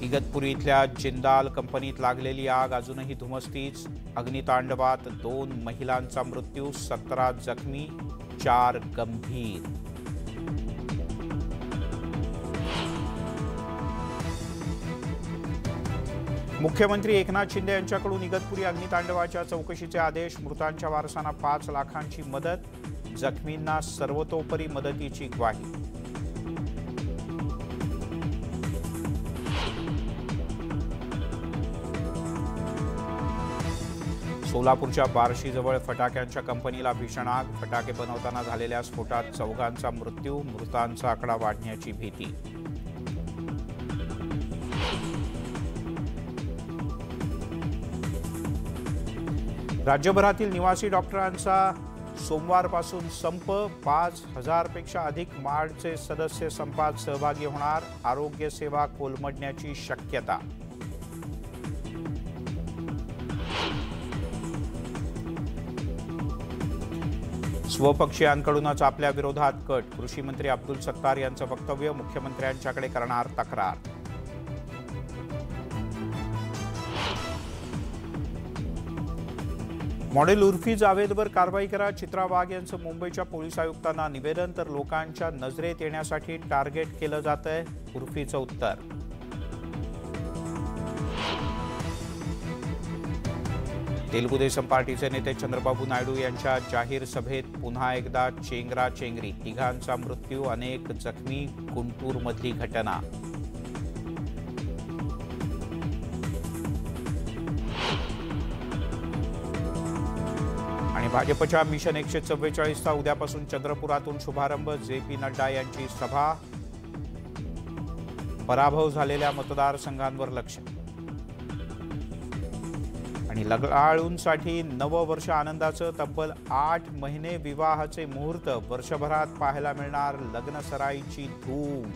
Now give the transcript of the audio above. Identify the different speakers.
Speaker 1: इगतपुरी इथल्या जिंदाल कंपनीत लागलेली आग अजूनही धुमसतीच। अग्नितांडवात 2 महिलांचा मृत्यू, 17 जखमी, 4 गंभीर। मुख्यमंत्री एकनाथ शिंदे यांच्याकडून इगतपुरी अग्नितांडवाच्या चौकशीचे आदेश। मृतांच्या वारसांना 5 लाखांची मदत, जखमींना सर्वतोपरी मदतीची ग्वाही। सोलापूरच्या बार्शीजवळ फटाक्यांच्या कंपनीला भीषण आग। फटाके बनवताना झालेल्या स्फोटात 4घांचा मृत्यू, मृतांचा आकडा वाढण्याची भीती। राज्यभरातील निवासी डॉक्टरांचा सोमवारपासून संप। 5000 पेक्षा अधिक माडचे सदस्य संपात सहभागी होणार। आरोग्य सेवा कोलमडण्याची शक्यता। स्वपक्षीयांकडूनच आपल्या विरोधात कट। कृषी मंत्री अब्दुल सत्तार यांचं वक्तव्य, मुख्यमंत्र्यांच्याकडे करणार तक्रार। मॉडेल उर्फी जावेदवर कारवाई करा। चित्रा वाघ यांचं मुंबईच्या पोलीस आयुक्तांना निवेदन। तर लोकांच्या नजरेत येण्यासाठी टार्गेट केलं जातंय, उर्फीचं उत्तर। तेलुगू देशम पार्टीचे नेते चंद्रबाबू नायडू यांच्या जाहीर सभेत पुन्हा एकदा चेंगराचेंगरी। 3घांचा मृत्यू, अनेक जखमी। गुंटूरमधली घटना। आणि भाजपच्या मिशन 144चा उद्यापासून चंद्रपुरातून शुभारंभ। जे.पी. नड्डा यांची सभा। पराभव झालेल्या मतदारसंघांवर लक्ष। आणि लग्नाळूंसाठी नववर्ष आनंदाचं। तब्बल 8 महिने विवाहाचे मुहूर्त। वर्षभरात पाहायला मिळणार लग्नसराईची धूम।